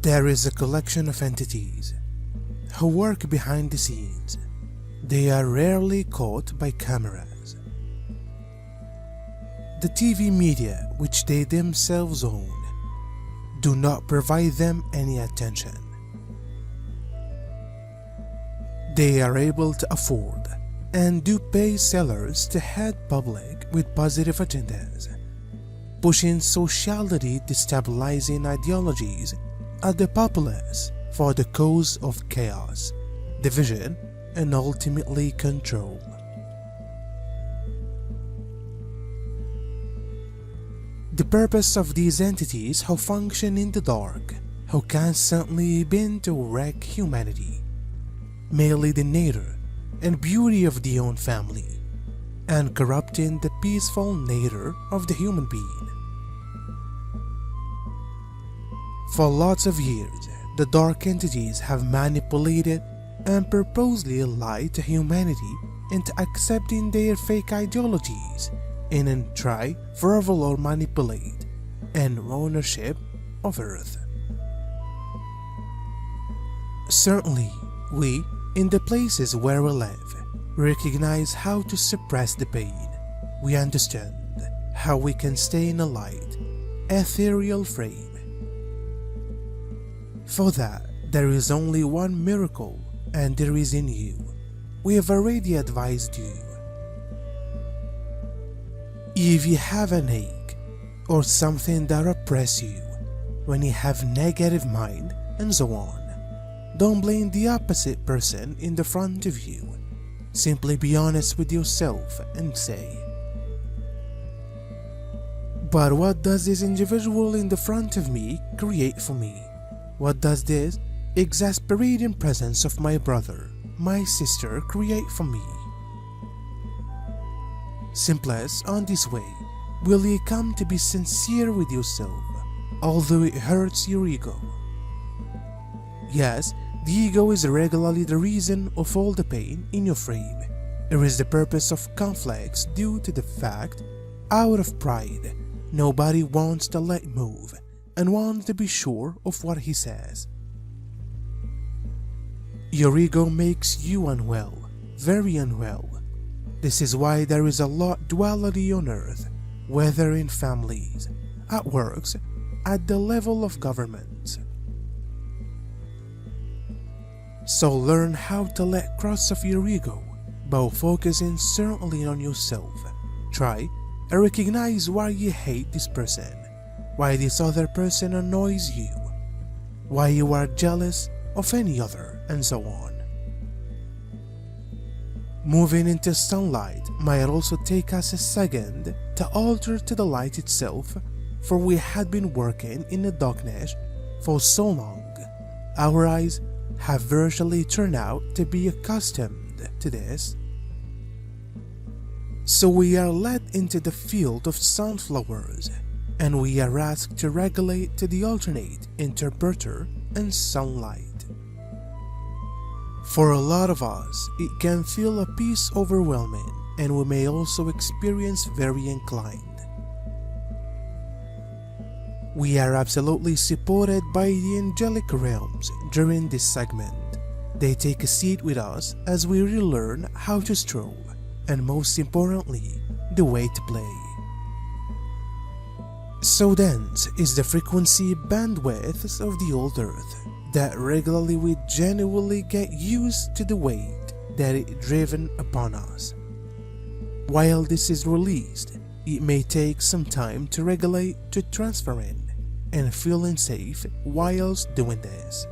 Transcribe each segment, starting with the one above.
There is a collection of entities who work behind the scenes. They are rarely caught by cameras. The TV media, which they themselves own, do not provide them any attention. They are able to afford and do pay sellers to head public with positive agendas, pushing sociality destabilizing ideologies at the populace for the cause of chaos, division, and ultimately control. The purpose of these entities who function in the dark, who constantly bend to wreck humanity, merely the nature and beauty of the own family, and corrupting the peaceful nature of the human being. For lots of years, the dark entities have manipulated and purposely lied to humanity into accepting their fake ideologies and then try forever or manipulate and ownership of Earth. Certainly, we, in the places where we live, recognize how to suppress the pain. We understand how we can stay in a light, ethereal frame. For that, there is only one miracle, and there is in you. We have already advised you. If you have an ache or something that oppresses you, when you have negative mind and so on, don't blame the opposite person in the front of you. Simply be honest with yourself and say, "But what does this individual in the front of me create for me? What does this exasperating presence of my brother, my sister create for me?" Simplest on this way will you come to be sincere with yourself, although it hurts your ego. Yes, the ego is regularly the reason of all the pain in your frame. It is the purpose of conflicts due to the fact, out of pride, nobody wants to let move and wants to be sure of what he says. Your ego makes you unwell, very unwell. This is why there is a lot duality on earth, whether in families, at works, at the level of government. So learn how to let cross of your ego, by focusing certainly on yourself. Try and recognize why you hate this person, why this other person annoys you, why you are jealous of any other, and so on. Moving into sunlight might also take us a second to alter to the light itself, for we had been working in the darkness for so long. Our eyes have virtually turned out to be accustomed to this. So we are led into the field of sunflowers, and we are asked to regulate to the alternate interpreter and sunlight. For a lot of us, it can feel a piece overwhelming, and we may also experience very inclined. We are absolutely supported by the angelic realms during this segment. They take a seat with us as we relearn how to stroll, and most importantly, the way to play. So dense is the frequency bandwidth of the old earth that regularly we genuinely get used to the weight that it driven upon us. While this is released, it may take some time to regulate to transferring and feeling safe whilst doing this.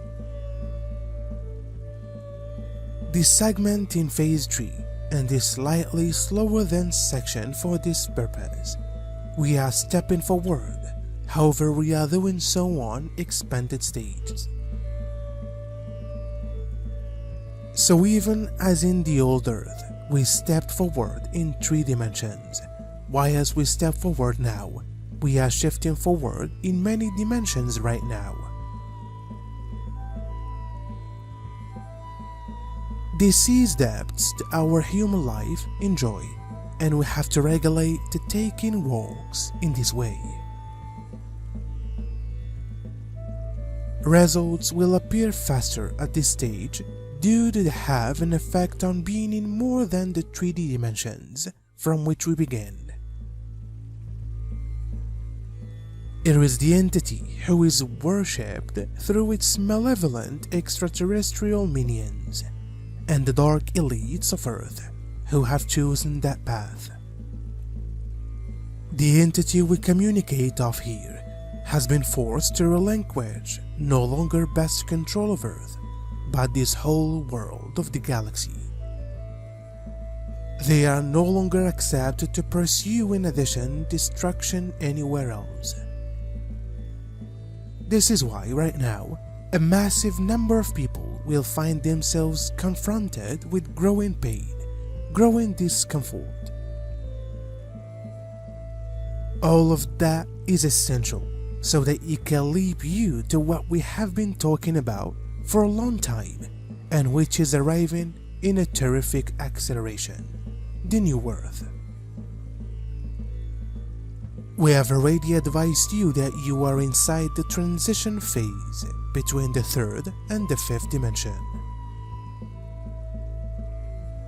This segment in phase 3 and is slightly slower than section for this purpose. We are stepping forward, however we are doing so on expanded stages. So even as in the old earth, we stepped forward in 3 dimensions, while as we step forward now, we are shifting forward in many dimensions right now. This is depths to our human life enjoy, and we have to regulate to take in walks in this way. Results will appear faster at this stage due to have an effect on being in more than the 3D dimensions from which we begin. It is the entity who is worshipped through its malevolent extraterrestrial minions and the dark elites of Earth who have chosen that path. The entity we communicate of here has been forced to relinquish no longer best control of Earth, but this whole world of the galaxy. They are no longer accepted to pursue in addition destruction anywhere else. This is why right now, a massive number of people will find themselves confronted with growing pain, growing discomfort. All of that is essential so that it can lead you to what we have been talking about for a long time, and which is arriving in a terrific acceleration: the new Earth. We have already advised you that you are inside the transition phase between the third and the fifth dimension.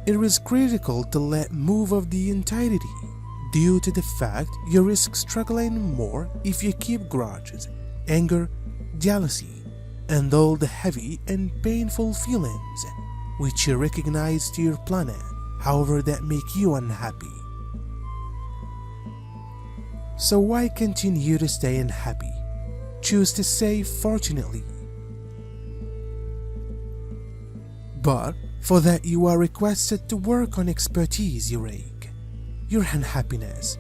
It is critical to let move of the entirety due to the fact you risk struggling more if you keep grudges, anger, jealousy, and all the heavy and painful feelings which you recognize to your planet, however that make you unhappy. So why continue to stay unhappy? Choose to say fortunately. But for that you are requested to work on expertise you rake, your unhappiness.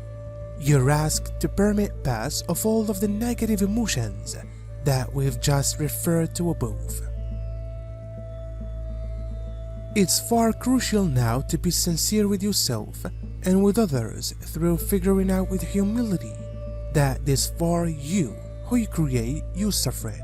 You're asked to permit pass of all of the negative emotions that we've just referred to above. It's far crucial now to be sincere with yourself and with others through figuring out with humility that this far you who you create you suffering.